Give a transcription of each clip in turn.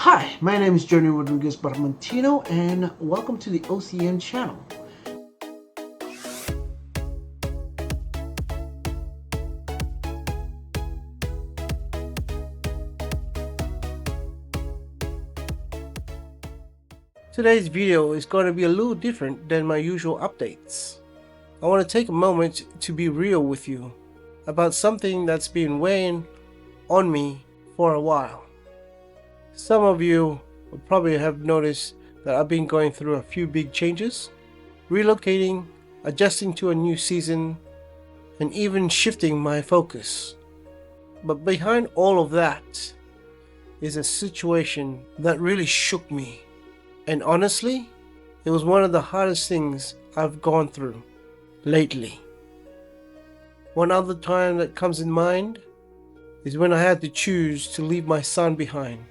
Hi, my name is Jerny Rodriguez-Barmentino, and welcome to the OCM Channel. Today's video is going to be a little different than my usual updates. I want to take a moment to be real with you about something that's been weighing on me for a while. Some of you will probably have noticed that I've been going through a few big changes, relocating, adjusting to a new season, and even shifting my focus. But behind all of that is a situation that really shook me. And honestly, it was one of the hardest things I've gone through lately. One other time that comes in mind is when I had to choose to leave my son behind,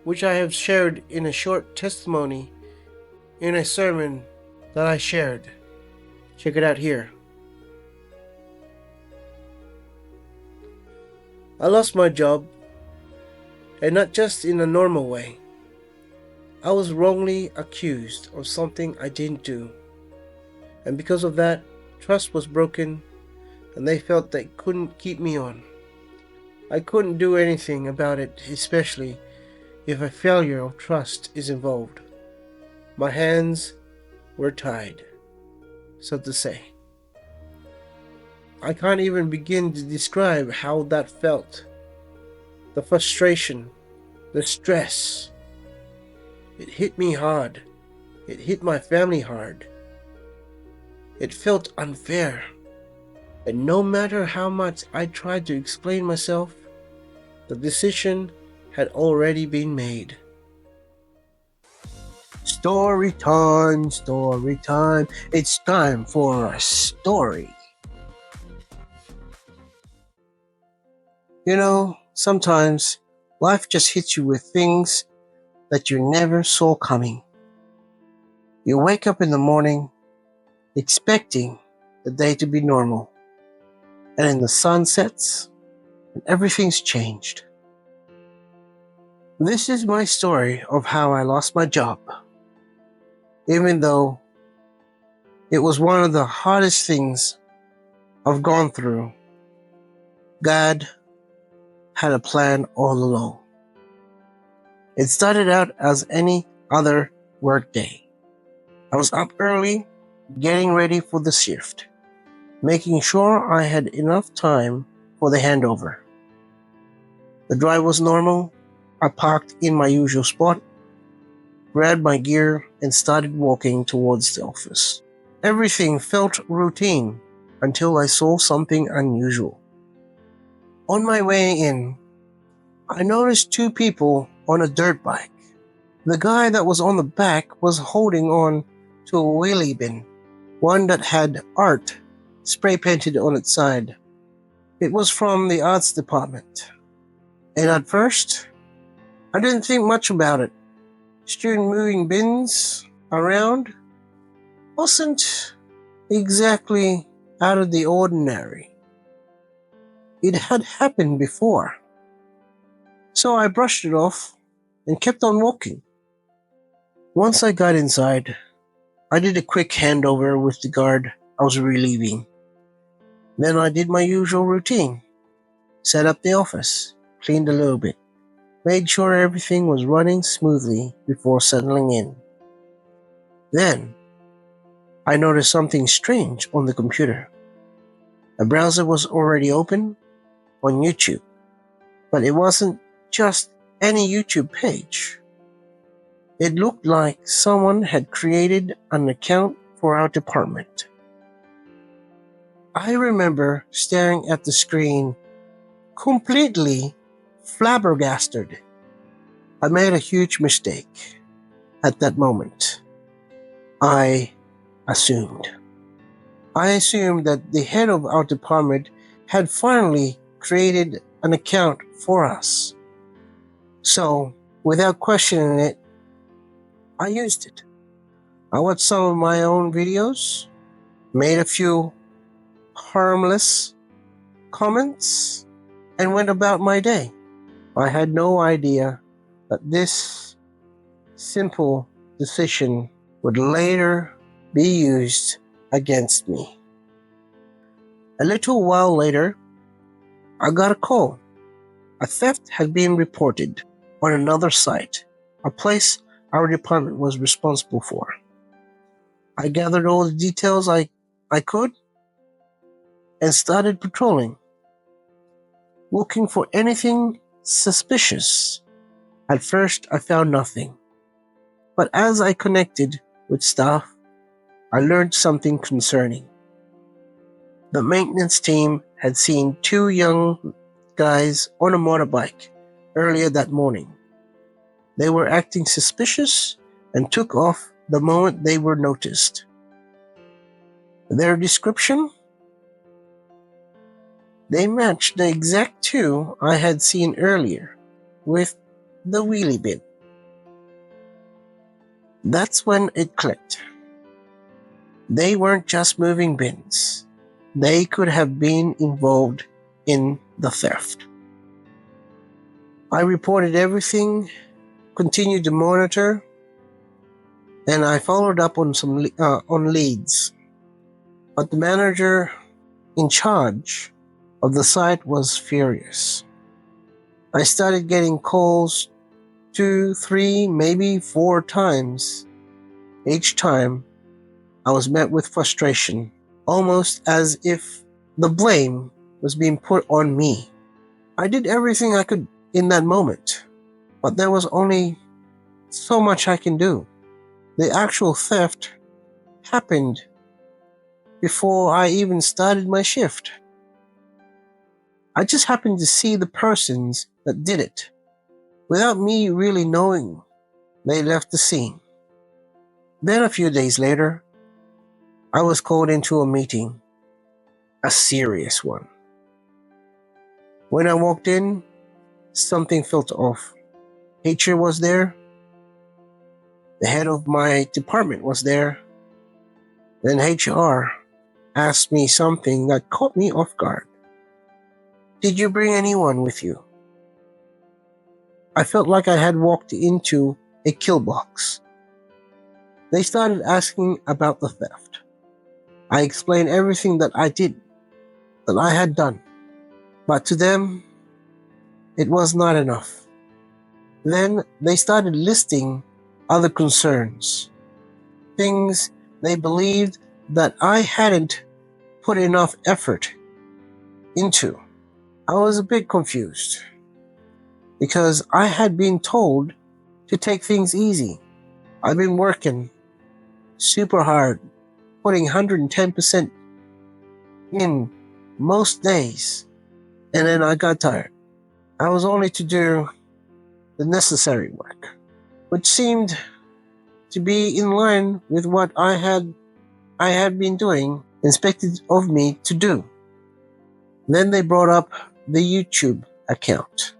which I have shared in a short testimony in a sermon that I shared. Check it out here. I lost my job, and not just in a normal way. I was wrongly accused of something I didn't do, and because of that, trust was broken, and they felt they couldn't keep me on. I couldn't do anything about it, especially if a failure of trust is involved. My hands were tied, so to say. I can't even begin to describe how that felt. The frustration, the stress. It hit me hard. It hit my family hard. It felt unfair. And no matter how much I tried to explain myself, the decision had already been made. Story time, story time. It's time for a story. You know, sometimes life just hits you with things that you never saw coming. You wake up in the morning expecting the day to be normal, and then the sun sets and everything's changed. This is my story of how I lost my job. Even though it was one of the hardest things I've gone through, God had a plan all along. It started out as any other work day. I was up early, getting ready for the shift, making sure I had enough time for the handover. The drive was normal. I parked in my usual spot, grabbed my gear, and started walking towards the office. Everything felt routine until I saw something unusual. On my way in, I noticed two people on a dirt bike. The guy that was on the back was holding on to a wheelie bin, one that had art spray painted on its side. It was from the arts department. And at first, I didn't think much about it. Student moving bins around wasn't exactly out of the ordinary. It had happened before. So I brushed it off and kept on walking. Once I got inside, I did a quick handover with the guard I was relieving. Then I did my usual routine. Set up the office, cleaned a little bit, made sure everything was running smoothly before settling in. Then, I noticed something strange on the computer. The browser was already open on YouTube, but it wasn't just any YouTube page. It looked like someone had created an account for our department. I remember staring at the screen, completely flabbergasted. I made a huge mistake at that moment. I assumed that the head of our department had finally created an account for us. So, without questioning it, I used it. I watched some of my own videos, made a few harmless comments, and went about my day. I had no idea that this simple decision would later be used against me. A little while later, I got a call. A theft had been reported on another site, a place our department was responsible for. I gathered all the details I could and started patrolling, looking for anything suspicious. At first, I found nothing. But as I connected with staff, I learned something concerning. The maintenance team had seen two young guys on a motorbike earlier that morning. They were acting suspicious and took off the moment they were noticed. Their description? They matched the exact two I had seen earlier with the wheelie bin. That's when it clicked. They weren't just moving bins. They could have been involved in the theft. I reported everything, continued to monitor, and I followed up on some on leads. But the manager in charge of the site was furious. I started getting calls 2, 3, maybe 4 times. Each time, I was met with frustration, almost as if the blame was being put on me. I did everything I could in that moment, but there was only so much I can do. The actual theft happened before I even started my shift. I just happened to see the persons that did it. Without me really knowing, they left the scene. Then a few days later, I was called into a meeting, a serious one. When I walked in, something felt off. HR was there. The head of my department was there. Then HR asked me something that caught me off guard. Did you bring anyone with you? I felt like I had walked into a kill box. They started asking about the theft. I explained everything that I did, that I had done. But to them, it was not enough. Then they started listing other concerns, things they believed that I hadn't put enough effort into. I was a bit confused because I had been told to take things easy. I've been working super hard, putting 110% in most days, and then I got tired. I was only to do the necessary work, which seemed to be in line with what I had been doing, expected of me to do. Then they brought up the YouTube account.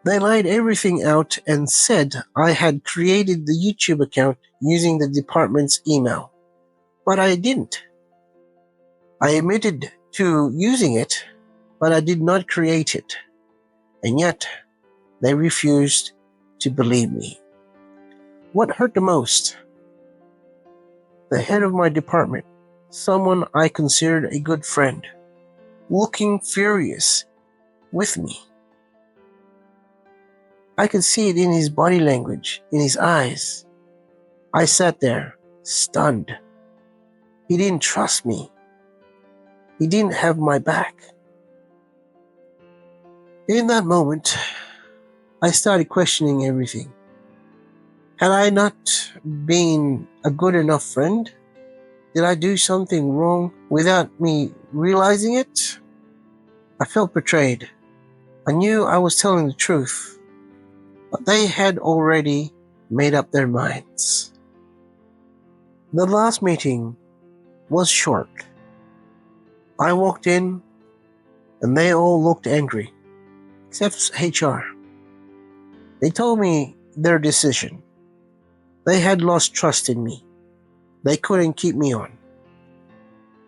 They laid everything out and said I had created the YouTube account using the department's email, but I didn't. I admitted to using it, but I did not create it, and yet they refused to believe me. What hurt the most? The head of my department, someone I considered a good friend, looking furious with me. I could see it in his body language, in his eyes. I sat there, stunned. He didn't trust me. He didn't have my back. In that moment, I started questioning everything. Had I not been a good enough friend? Did I do something wrong without me realizing it? I felt betrayed. I knew I was telling the truth, but they had already made up their minds. The last meeting was short. I walked in and they all looked angry, except HR. They told me their decision. They had lost trust in me. They couldn't keep me on.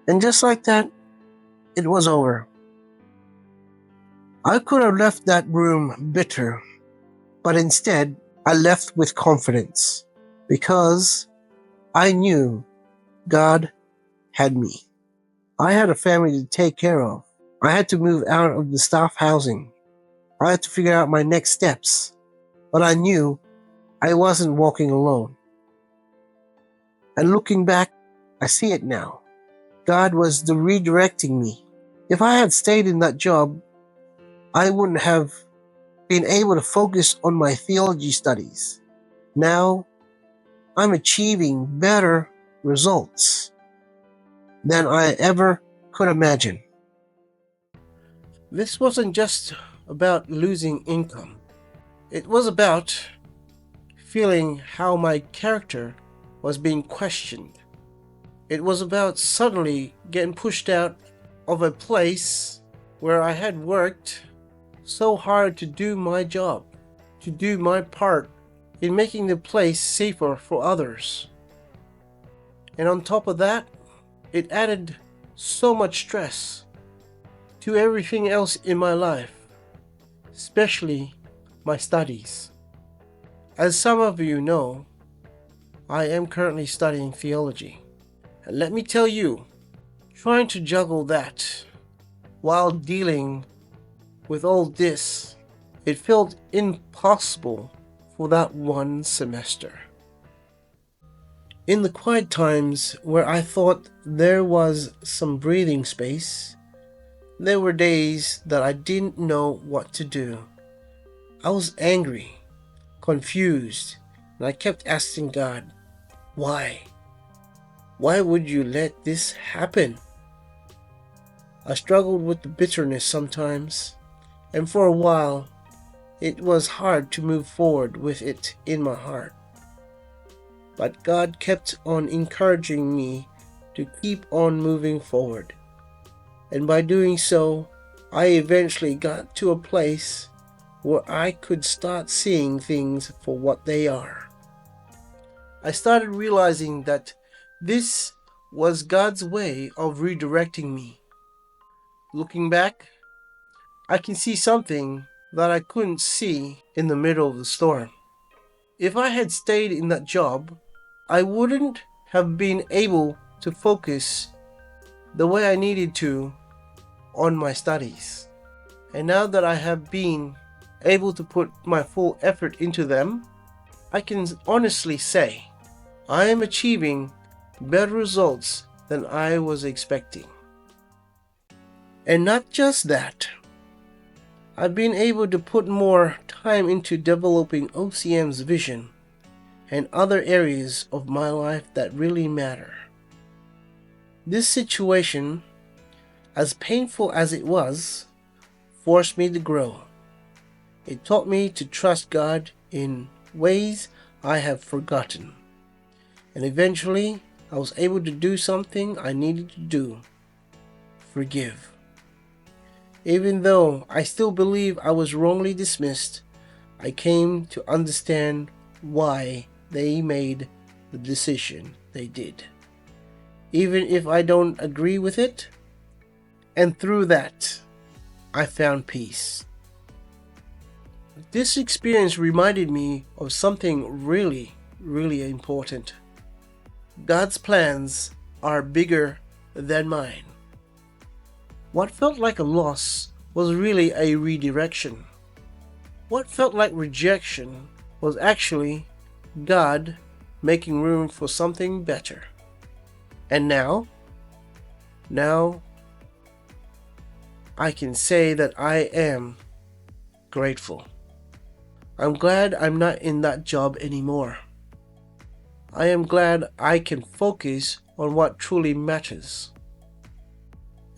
And just like that, it was over. I could have left that room bitter, But instead, I left with confidence because I knew God had me. I had a family to take care of. I had to move out of the staff housing. I had to figure out my next steps. But I knew I wasn't walking alone. And looking back, I see it now. God was redirecting me. If I had stayed in that job, I wouldn't have been able to focus on my theology studies. Now, I'm achieving better results than I ever could imagine. This wasn't just about losing income. It was about feeling how my character was being questioned. It was about suddenly getting pushed out of a place where I had worked so hard to do my job, to do my part in making the place safer for others. And on top of that, it added so much stress to everything else in my life, especially my studies. As some of you know, I am currently studying theology. And let me tell you, trying to juggle that while dealing with all this, it felt impossible for that one semester. In the quiet times where I thought there was some breathing space, there were days that I didn't know what to do. I was angry, confused, and I kept asking God, why? Why would you let this happen? I struggled with the bitterness sometimes, and for a while, it was hard to move forward with it in my heart. But God kept on encouraging me to keep on moving forward. And by doing so, I eventually got to a place where I could start seeing things for what they are. I started realizing that this was God's way of redirecting me. Looking back, I can see something that I couldn't see in the middle of the storm. If I had stayed in that job, I wouldn't have been able to focus the way I needed to on my studies. And now that I have been able to put my full effort into them, I can honestly say I am achieving better results than I was expecting. And not just that, I've been able to put more time into developing OCM's vision and other areas of my life that really matter. This situation, as painful as it was, forced me to grow. It taught me to trust God in ways I have forgotten. And eventually, I was able to do something I needed to do: forgive. Even though I still believe I was wrongly dismissed, I came to understand why they made the decision they did, even if I don't agree with it. And through that, I found peace. This experience reminded me of something really, really important. God's plans are bigger than mine. What felt like a loss was really a redirection. What felt like rejection was actually God making room for something better. And now I can say that I am grateful. I'm glad I'm not in that job anymore. I am glad I can focus on what truly matters.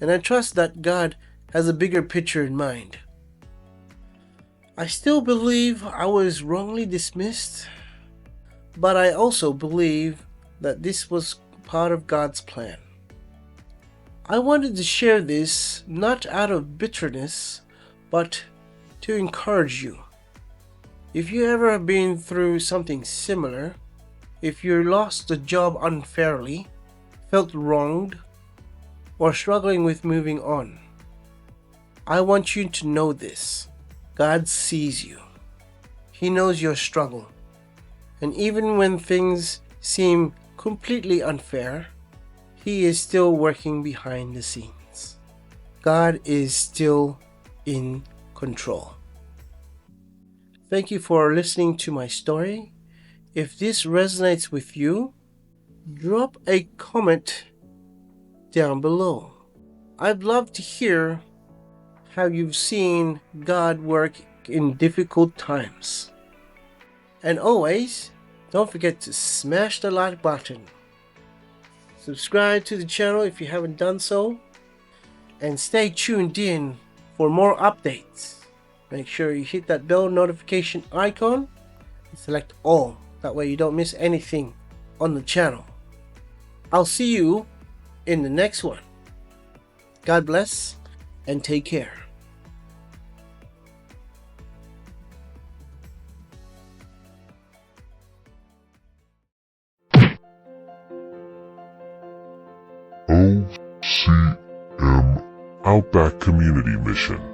And I trust that God has a bigger picture in mind. I still believe I was wrongly dismissed, but I also believe that this was part of God's plan. I wanted to share this not out of bitterness, but to encourage you. If you ever have been through something similar, if you lost a job unfairly, felt wronged, or struggling with moving on, I want you to know this: God sees you. He knows your struggle. And even when things seem completely unfair, He is still working behind the scenes. God is still in control. Thank you for listening to my story. If this resonates with you, drop a comment down below. I'd love to hear how you've seen God work in difficult times. And always, don't forget to smash the like button. Subscribe to the channel if you haven't done so. And stay tuned in for more updates. Make sure you hit that bell notification icon and select all. That way you don't miss anything on the channel. I'll see you in the next one. God bless and take care. OCM Outback Community Mission.